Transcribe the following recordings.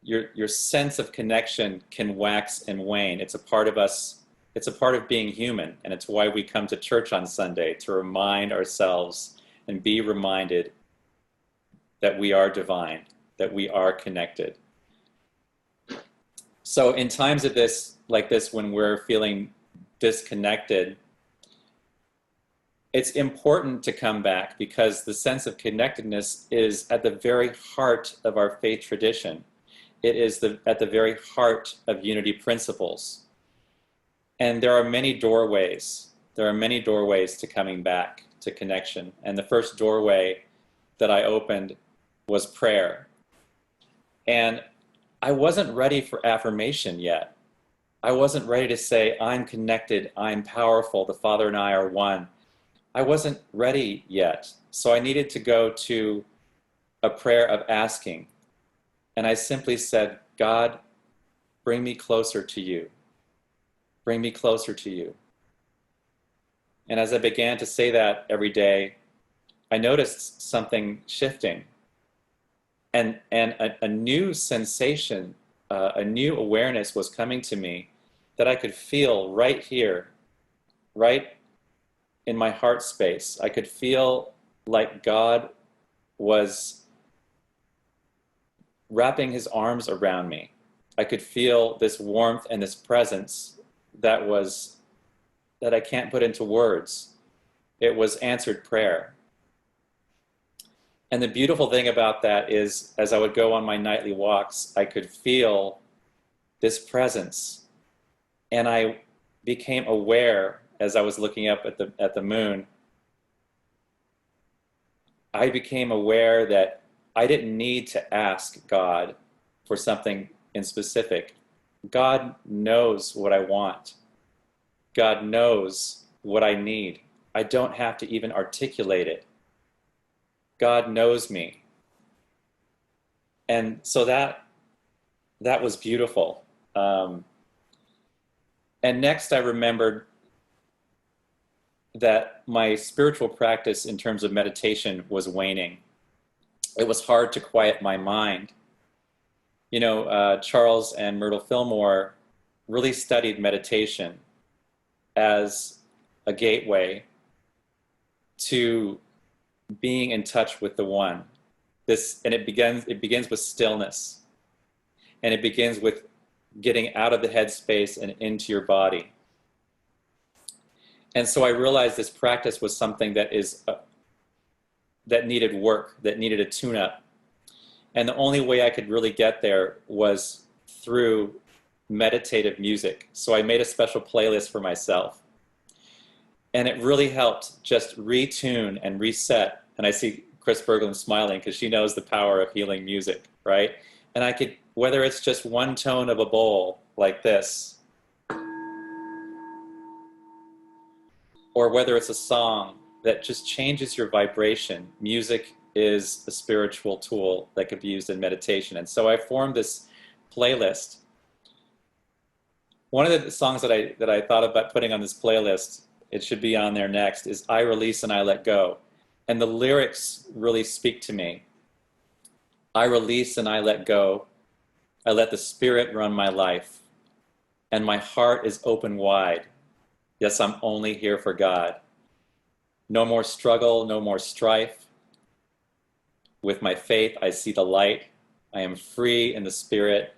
your sense of connection can wax and wane. It's a part of us. It's a part of being human, and it's why we come to church on Sunday, to remind ourselves and be reminded that we are divine, that we are connected. So in times of this, like this, when we're feeling disconnected, it's important to come back, because the sense of connectedness is at the very heart of our faith tradition. It is at the very heart of unity principles. And there are many doorways. There are many doorways to coming back to connection. And the first doorway that I opened was prayer. And I wasn't ready for affirmation yet. I wasn't ready to say, I'm connected, I'm powerful, the Father and I are one. I wasn't ready yet. So I needed to go to a prayer of asking. And I simply said, God, bring me closer to you. Bring me closer to you. And as I began to say that every day, I noticed something shifting. And a new sensation, a new awareness was coming to me that I could feel right here, right in my heart space. I could feel like God was wrapping his arms around me. I could feel this warmth and this presence that I can't put into words. It was answered prayer. And the beautiful thing about that is, as I would go on my nightly walks, I could feel this presence. And I became aware, as I was looking up at the moon, I became aware that I didn't need to ask God for something in specific. God knows what I want. God knows what I need. I don't have to even articulate it. God knows me. And so that was beautiful. And next I remembered that my spiritual practice in terms of meditation was waning. It was hard to quiet my mind. You know, Charles and Myrtle Fillmore really studied meditation as a gateway to being in touch with the one. And it begins with stillness. And it begins with getting out of the head space and into your body. And so I realized this practice was something that needed work, that needed a tune-up. And the only way I could really get there was through meditative music. So I made a special playlist for myself. And it really helped just retune and reset. And I see Chris Berglund smiling because she knows the power of healing music, right? And I could, whether it's just one tone of a bowl like this, or whether it's a song that just changes your vibration. Music is a spiritual tool that could be used in meditation. And so I formed this playlist. One of the songs that I thought about putting on this playlist, it should be on there next, is I Release and I Let Go. And the lyrics really speak to me. I release and I let go. I let the Spirit run my life. And my heart is open wide. Yes, I'm only here for God. No more struggle, no more strife. With my faith, I see the light. I am free in the Spirit.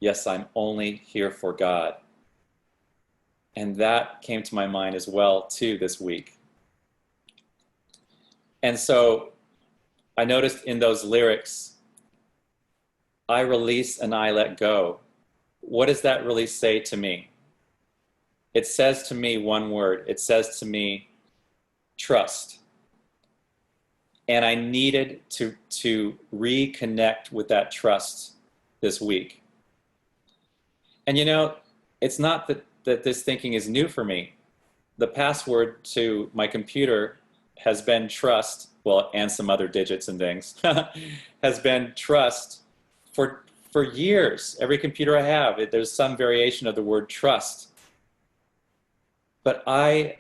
Yes, I'm only here for God. And that came to my mind as well, too, this week. And so I noticed in those lyrics, I release and I let go. What does that really say to me? It says to me one word. It says to me, trust. And I needed to reconnect with that trust this week. And you know, it's not that this thinking is new for me. The password to my computer has been trust, well, and some other digits and things, has been trust for years. Every computer I have, there's some variation of the word trust. But I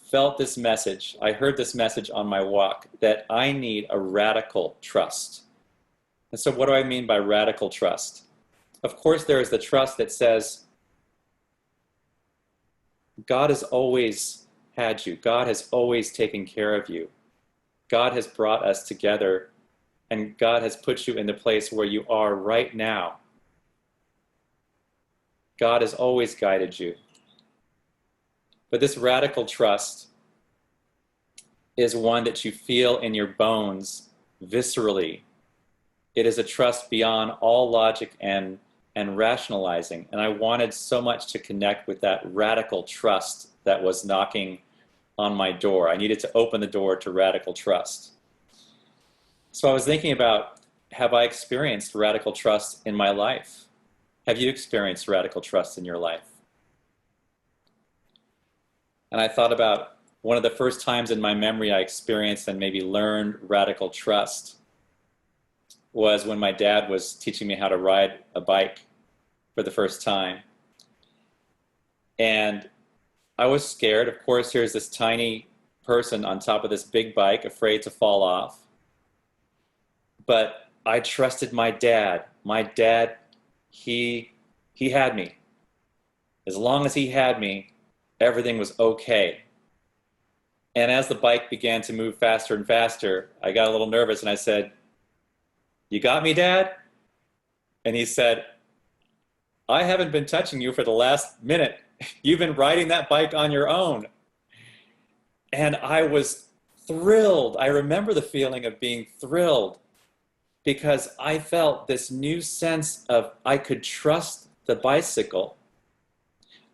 felt this message, I heard this message on my walk, that I need a radical trust. And so what do I mean by radical trust? Of course, there is the trust that says, God has always had you. God has always taken care of you. God has brought us together, and God has put you in the place where you are right now. God has always guided you. But this radical trust is one that you feel in your bones viscerally. It is a trust beyond all logic and rationalizing. And I wanted so much to connect with that radical trust that was knocking on my door. I needed to open the door to radical trust. So I was thinking about, have I experienced radical trust in my life? Have you experienced radical trust in your life? And I thought about one of the first times in my memory I experienced and maybe learned radical trust was when my dad was teaching me how to ride a bike for the first time. And I was scared. Of course, here's this tiny person on top of this big bike, afraid to fall off. But I trusted my dad. My dad, he had me. As long as he had me, everything was okay. And as the bike began to move faster and faster, I got a little nervous and I said, "You got me, Dad?" And he said, "I haven't been touching you for the last minute. You've been riding that bike on your own." And I was thrilled. I remember the feeling of being thrilled because I felt this new sense of I could trust the bicycle.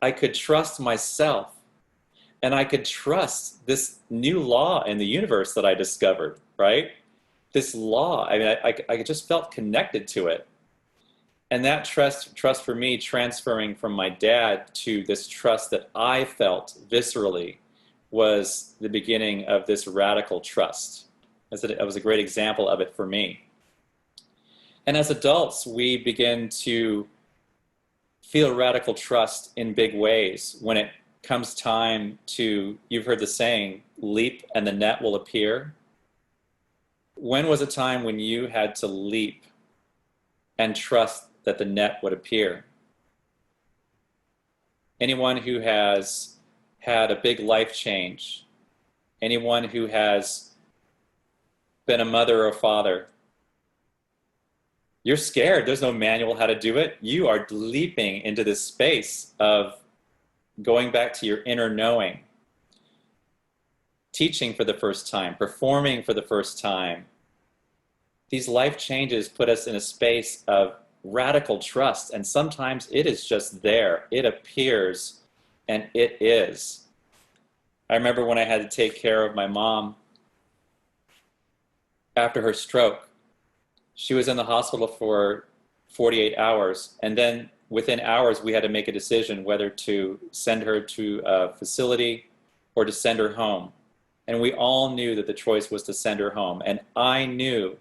I could trust myself. And I could trust this new law in the universe that I discovered, right? This law, I mean, I just felt connected to it. And that trust for me transferring from my dad to this trust that I felt viscerally was the beginning of this radical trust. It was a great example of it for me. And as adults, we begin to feel radical trust in big ways when it comes time to, you've heard the saying, leap and the net will appear. When was a time when you had to leap and trust that the net would appear? Anyone who has had a big life change, anyone who has been a mother or father, you're scared. There's no manual how to do it. You are leaping into this space of going back to your inner knowing, teaching for the first time, performing for the first time. These life changes put us in a space of radical trust, and sometimes it is just there. It appears, and it is. I remember when I had to take care of my mom after her stroke. She was in the hospital for 48 hours, and then within hours we had to make a decision whether to send her to a facility or to send her home. And we all knew that the choice was to send her home, and I knew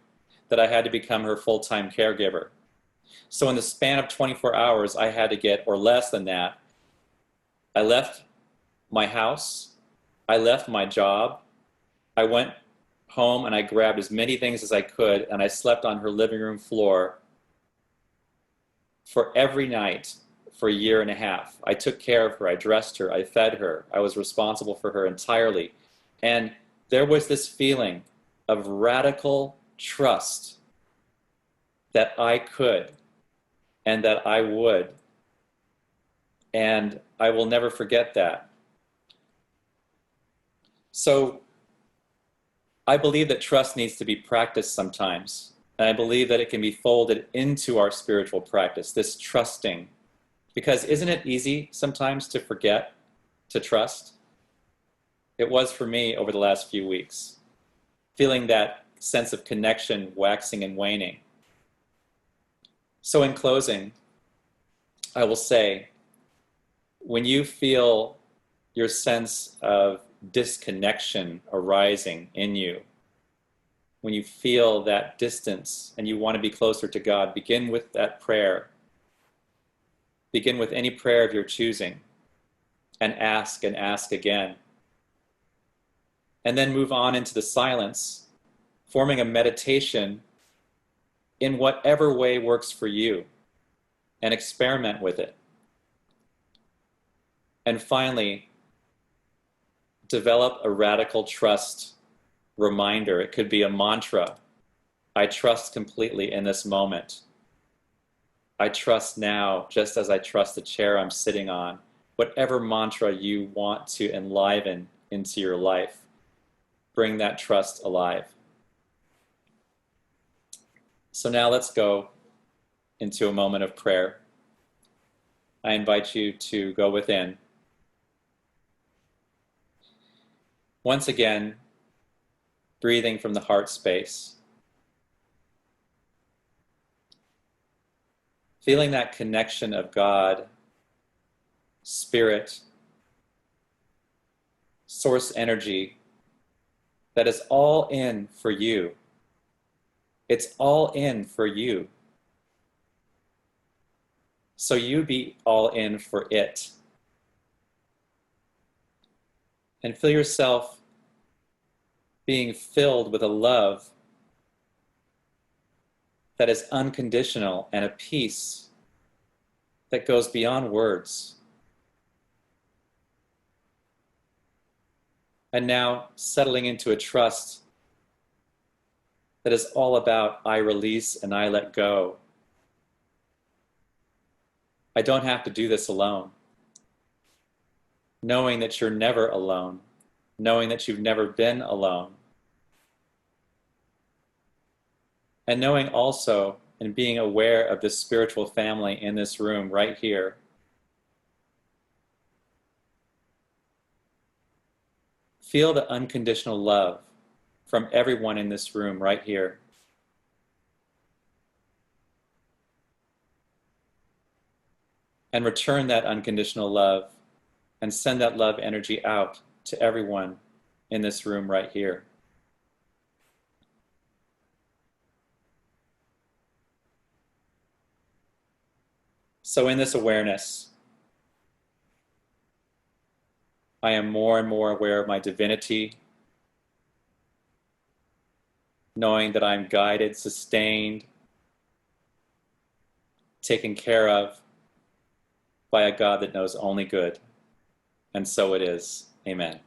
that I had to become her full-time caregiver. So in the span of 24 hours, I had to get, or less than that, I left my house, I left my job, I went home and I grabbed as many things as I could, and I slept on her living room floor for every night for a year and a half. I took care of her, I dressed her, I fed her, I was responsible for her entirely. And there was this feeling of radical trust that I could and that I would. And I will never forget that. So I believe that trust needs to be practiced sometimes. And I believe that it can be folded into our spiritual practice, this trusting. Because isn't it easy sometimes to forget to trust? It was for me over the last few weeks, feeling that sense of connection waxing and waning. So in closing, I will say, when you feel your sense of disconnection arising in you, when you feel that distance and you want to be closer to God, begin with that prayer. Begin with any prayer of your choosing and ask again. And then move on into the silence, forming a meditation in whatever way works for you, and experiment with it. And finally, develop a radical trust reminder. It could be a mantra. I trust completely in this moment. I trust now, just as I trust the chair I'm sitting on. Whatever mantra you want to enliven into your life, bring that trust alive. So now let's go into a moment of prayer. I invite you to go within. Once again, breathing from the heart space. Feeling that connection of God, Spirit, source energy that is all in for you. It's all in for you. So you be all in for it. And feel yourself being filled with a love that is unconditional and a peace that goes beyond words. And now settling into a trust that is all about I release and I let go. I don't have to do this alone. Knowing that you're never alone. Knowing that you've never been alone. And knowing also and being aware of this spiritual family in this room right here. Feel the unconditional love from everyone in this room right here. And return that unconditional love and send that love energy out to everyone in this room right here. So in this awareness, I am more and more aware of my divinity, knowing that I'm guided, sustained, taken care of by a God that knows only good. And so it is. Amen.